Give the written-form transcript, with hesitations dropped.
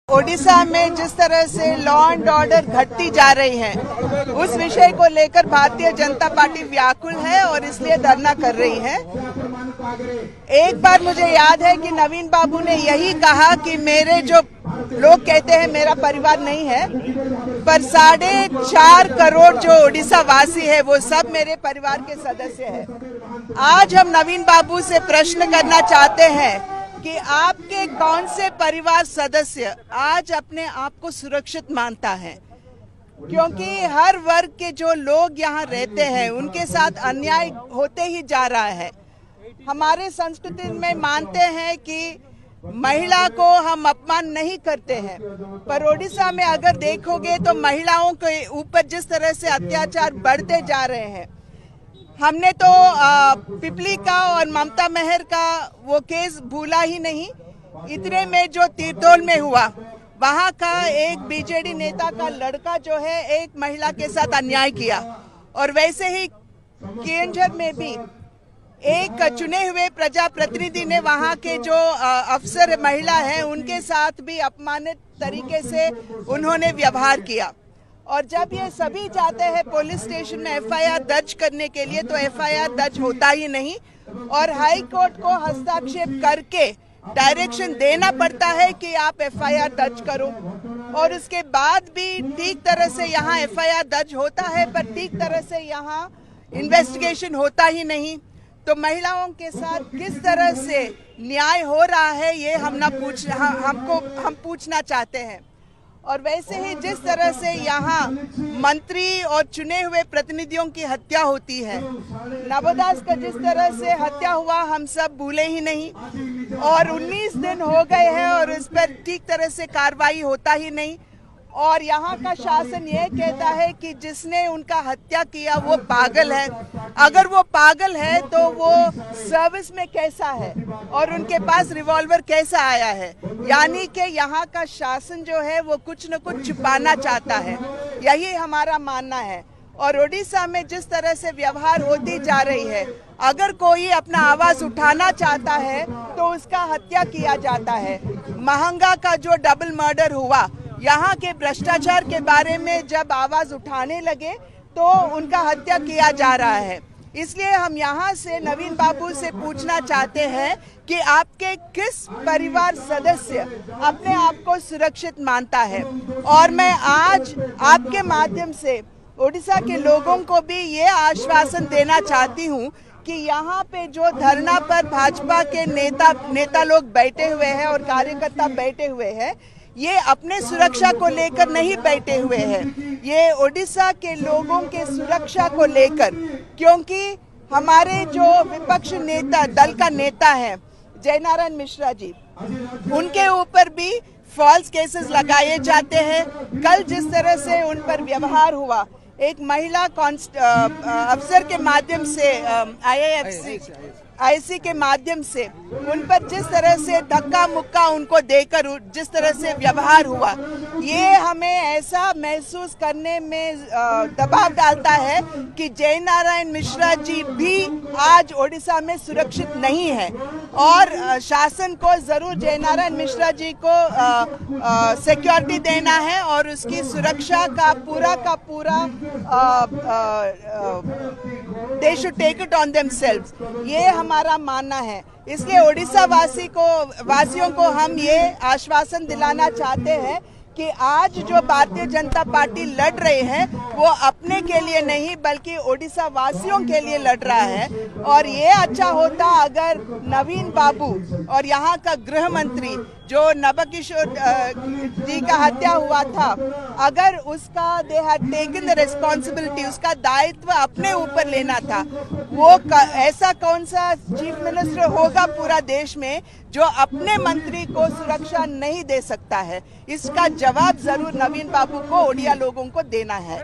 ओडिशा में जिस तरह से लॉ एंड ऑर्डर घटती जा रही है, उस विषय को लेकर भारतीय जनता पार्टी व्याकुल है और इसलिए धरना कर रही है। एक बार मुझे याद है कि नवीन बाबू ने यही कहा कि मेरे जो लोग कहते हैं मेरा परिवार नहीं है, पर 4.5 करोड़ जो ओडिशा वासी है वो सब मेरे परिवार के सदस्य हैं। आज हम नवीन बाबू से प्रश्न करना चाहते हैं कि आपके कौन से परिवार सदस्य आज अपने आप को सुरक्षित मानता है, क्योंकि हर वर्ग के जो लोग यहाँ रहते हैं उनके साथ अन्याय होते ही जा रहा है। हमारे संस्कृति में मानते हैं कि महिला को हम अपमान नहीं करते हैं, पर ओडिशा में अगर देखोगे तो महिलाओं के ऊपर जिस तरह से अत्याचार बढ़ते जा रहे हैं, हमने तो पिपली का और ममता मेहर का वो केस भूला ही नहीं। इतने में जो तीरतोल में हुआ, वहाँ का एक बीजेडी नेता का लड़का जो है एक महिला के साथ अन्याय किया, और वैसे ही केंझर में भी एक चुने हुए प्रजा प्रतिनिधि ने वहाँ के जो अफसर महिला है उनके साथ भी अपमानित तरीके से उन्होंने व्यवहार किया। और जब ये सभी जाते हैं पुलिस स्टेशन में एफआईआर दर्ज करने के लिए, तो एफआईआर दर्ज होता ही नहीं और हाई कोर्ट को हस्ताक्षेप करके डायरेक्शन देना पड़ता है कि आप एफआईआर दर्ज करो, और उसके बाद भी ठीक तरह से यहाँ एफआईआर दर्ज होता है पर ठीक तरह से यहाँ इन्वेस्टिगेशन होता ही नहीं। तो महिलाओं के साथ किस तरह से न्याय हो रहा है ये हम पूछना चाहते हैं। और वैसे ही जिस तरह से यहाँ मंत्री और चुने हुए प्रतिनिधियों की हत्या होती है, नवोदास का जिस तरह से हत्या हुआ हम सब भूले ही नहीं, और 19 दिन हो गए हैं और उस पर ठीक तरह से कार्रवाई होता ही नहीं। और यहाँ का शासन ये कहता है कि जिसने उनका हत्या किया वो पागल है। अगर वो पागल है तो वो सर्विस में कैसा है और उनके पास रिवॉल्वर कैसा आया है, यानी कि यहाँ का शासन जो है वो कुछ न कुछ छुपाना चाहता है, यही हमारा मानना है। और ओडिशा में जिस तरह से व्यवहार होती जा रही है, अगर कोई अपना आवाज उठाना चाहता है तो उसका हत्या किया जाता है। महंगा का जो डबल मर्डर हुआ, यहाँ के भ्रष्टाचार के बारे में जब आवाज उठाने लगे तो उनका हत्या किया जा रहा है। इसलिए हम यहाँ से नवीन बाबू से पूछना चाहते हैं कि आपके किस परिवार सदस्य अपने आप को सुरक्षित मानता है। और मैं आज आपके माध्यम से ओडिशा के लोगों को भी ये आश्वासन देना चाहती हूँ कि यहाँ पे जो धरना पर भाजपा के नेता लोग बैठे हुए हैं और कार्यकर्ता बैठे हुए हैं, ये अपने सुरक्षा को लेकर नहीं बैठे हुए हैं, ये ओडिशा के लोगों के सुरक्षा को लेकर, क्योंकि हमारे जो विपक्ष नेता दल का नेता है जयनारायण मिश्रा जी, उनके ऊपर भी फॉल्स केसेस लगाए जाते हैं। कल जिस तरह से उन पर व्यवहार हुआ, एक महिला अफसर के माध्यम से आईसी के माध्यम से उन पर जिस तरह से धक्का मुक्का उनको देकर जिस तरह से व्यवहार हुआ, ये हमें ऐसा महसूस करने में दबाव डालता है कि जयनारायण मिश्रा जी भी आज ओडिशा में सुरक्षित नहीं है। और शासन को जरूर जयनारायण मिश्रा जी को सिक्योरिटी देना है और उसकी सुरक्षा का पूरा they should take it on themselves, ये हमारा मानना है। इसलिए ओडिशा वासियों को हम ये आश्वासन दिलाना चाहते हैं कि आज जो भारतीय जनता पार्टी लड़ रहे हैं वो अपने के लिए नहीं बल्कि ओडिशा वासियों के लिए लड़ रहा है। और ये अच्छा होता अगर नवीन बाबू और यहाँ का गृह मंत्री जो नवकिशोर जी का हत्या हुआ था, अगर उसका they had taken the responsibility, उसका दायित्व अपने ऊपर लेना था, वो ऐसा कौन सा चीफ मिनिस्टर होगा पूरा देश में जो अपने मंत्री को सुरक्षा नहीं दे सकता है। इसका जवाब जरूर नवीन बाबू को ओडिया लोगों को देना है।